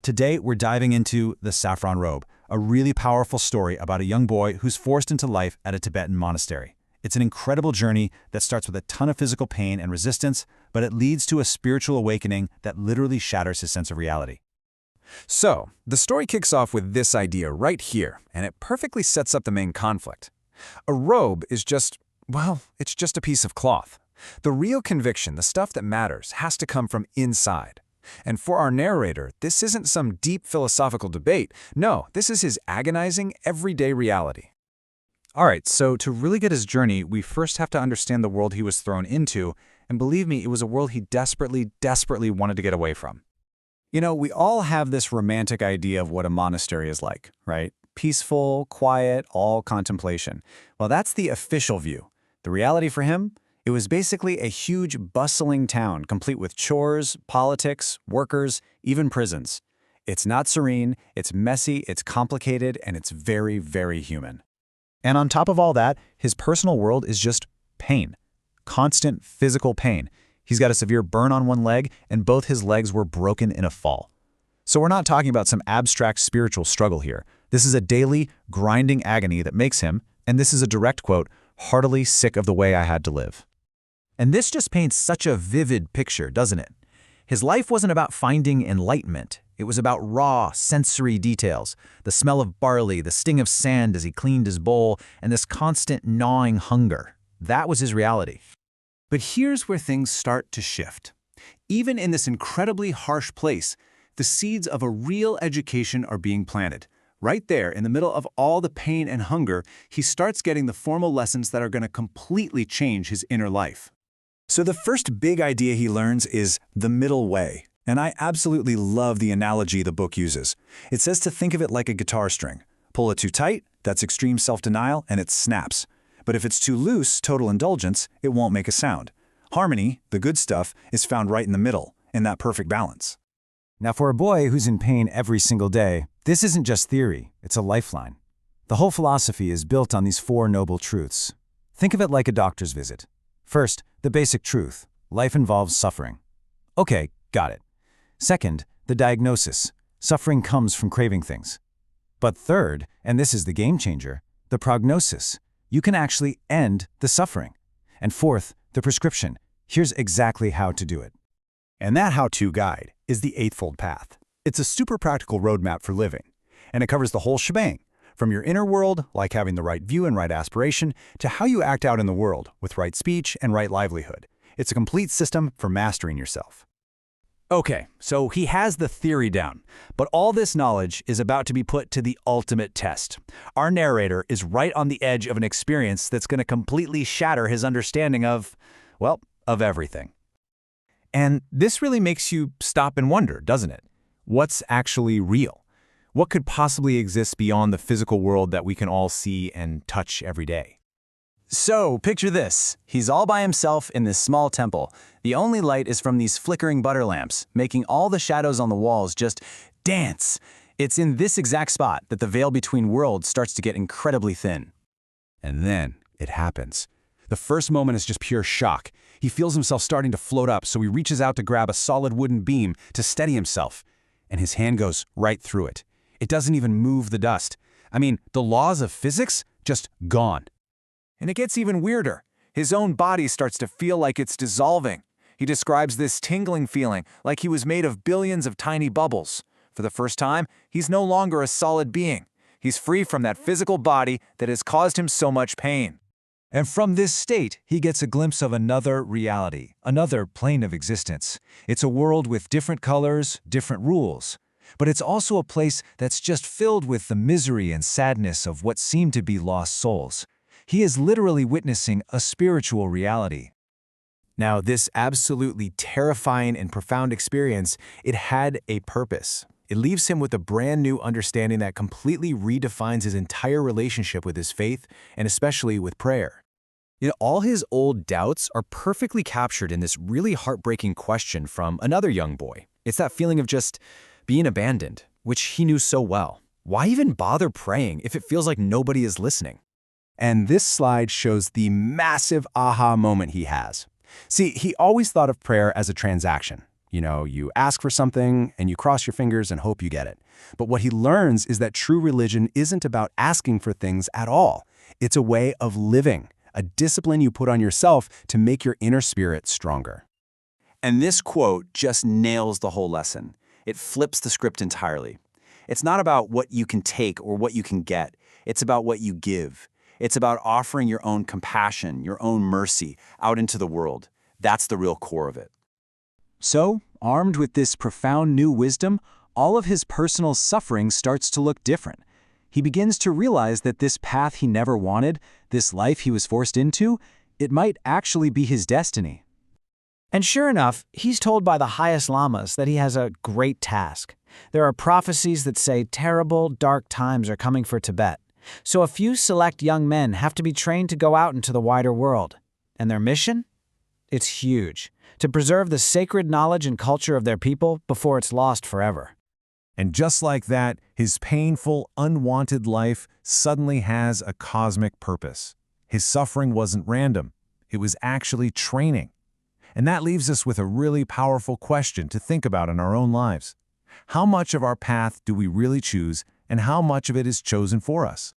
Today, we're diving into The Saffron Robe, a really powerful story about a young boy who's forced into life at a Tibetan monastery. It's an incredible journey that starts with a ton of physical pain and resistance, but it leads to a spiritual awakening that literally shatters his sense of reality. So, the story kicks off with this idea right here, and it perfectly sets up the main conflict. A robe is just, well, it's just a piece of cloth. The real conviction, the stuff that matters, has to come from inside. And for our narrator, this isn't some deep philosophical debate. No, this is his agonizing, everyday reality. All right, so to really get his journey, we first have to understand the world he was thrown into, and believe me, it was a world he desperately, desperately wanted to get away from. You know, we all have this romantic idea of what a monastery is like, right? Peaceful, quiet, all contemplation. Well, that's the official view. The reality for him? It was basically a huge, bustling town, complete with chores, politics, workers, even prisons. It's not serene, it's messy, it's complicated, and it's very, very human. And on top of all that, his personal world is just pain. Constant physical pain. He's got a severe burn on one leg, and both his legs were broken in a fall. So we're not talking about some abstract spiritual struggle here. This is a daily, grinding agony that makes him, and this is a direct quote, heartily sick of the way I had to live. And this just paints such a vivid picture, doesn't it? His life wasn't about finding enlightenment. It was about raw, sensory details, the smell of barley, the sting of sand as he cleaned his bowl, and this constant gnawing hunger. That was his reality. But here's where things start to shift. Even in this incredibly harsh place, the seeds of a real education are being planted. Right there, in the middle of all the pain and hunger, he starts getting the formal lessons that are going to completely change his inner life. So the first big idea he learns is the middle way. And I absolutely love the analogy the book uses. It says to think of it like a guitar string. Pull it too tight, that's extreme self-denial, and it snaps. But if it's too loose, total indulgence, it won't make a sound. Harmony, the good stuff, is found right in the middle, in that perfect balance. Now for a boy who's in pain every single day, this isn't just theory, it's a lifeline. The whole philosophy is built on these four noble truths. Think of it like a doctor's visit. First, the basic truth. Life involves suffering. Okay, got it. Second, the diagnosis. Suffering comes from craving things. But third, and this is the game changer, the prognosis. You can actually end the suffering. And fourth, the prescription. Here's exactly how to do it. And that how-to guide is the Eightfold Path. It's a super practical roadmap for living. And it covers the whole shebang, from your inner world, like having the right view and right aspiration, to how you act out in the world with right speech and right livelihood. It's a complete system for mastering yourself. Okay, so he has the theory down, but all this knowledge is about to be put to the ultimate test. Our narrator is right on the edge of an experience that's going to completely shatter his understanding of, well, of everything. And this really makes you stop and wonder, doesn't it? What's actually real? What could possibly exist beyond the physical world that we can all see and touch every day? So, picture this. He's all by himself in this small temple. The only light is from these flickering butter lamps, making all the shadows on the walls just dance. It's in this exact spot that the veil between worlds starts to get incredibly thin. And then it happens. The first moment is just pure shock. He feels himself starting to float up, so he reaches out to grab a solid wooden beam to steady himself. And his hand goes right through it. It doesn't even move the dust. I mean, the laws of physics just gone. And it gets even weirder. His own body starts to feel like it's dissolving. He describes this tingling feeling like he was made of billions of tiny bubbles. For the first time, he's no longer a solid being. He's free from that physical body that has caused him so much pain. And from this state, he gets a glimpse of another reality, another plane of existence. It's a world with different colors, different rules. But it's also a place that's just filled with the misery and sadness of what seem to be lost souls. He is literally witnessing a spiritual reality. Now, this absolutely terrifying and profound experience, it had a purpose. It leaves him with a brand new understanding that completely redefines his entire relationship with his faith, and especially with prayer. You know, all his old doubts are perfectly captured in this really heartbreaking question from another young boy. It's that feeling of just being abandoned, which he knew so well. Why even bother praying if it feels like nobody is listening? And this slide shows the massive aha moment he has. See, he always thought of prayer as a transaction. You ask for something and you cross your fingers and hope you get it. But what he learns is that true religion isn't about asking for things at all. It's a way of living, a discipline you put on yourself to make your inner spirit stronger. And this quote just nails the whole lesson. It flips the script entirely. It's not about what you can take or what you can get. It's about what you give. It's about offering your own compassion, your own mercy out into the world. That's the real core of it. So, armed with this profound new wisdom, all of his personal suffering starts to look different. He begins to realize that this path he never wanted, this life he was forced into, it might actually be his destiny. And sure enough, he's told by the highest lamas that he has a great task. There are prophecies that say terrible, dark times are coming for Tibet. So a few select young men have to be trained to go out into the wider world. And their mission? It's huge. To preserve the sacred knowledge and culture of their people before it's lost forever. And just like that, his painful, unwanted life suddenly has a cosmic purpose. His suffering wasn't random. It was actually training. And that leaves us with a really powerful question to think about in our own lives. How much of our path do we really choose, and how much of it is chosen for us?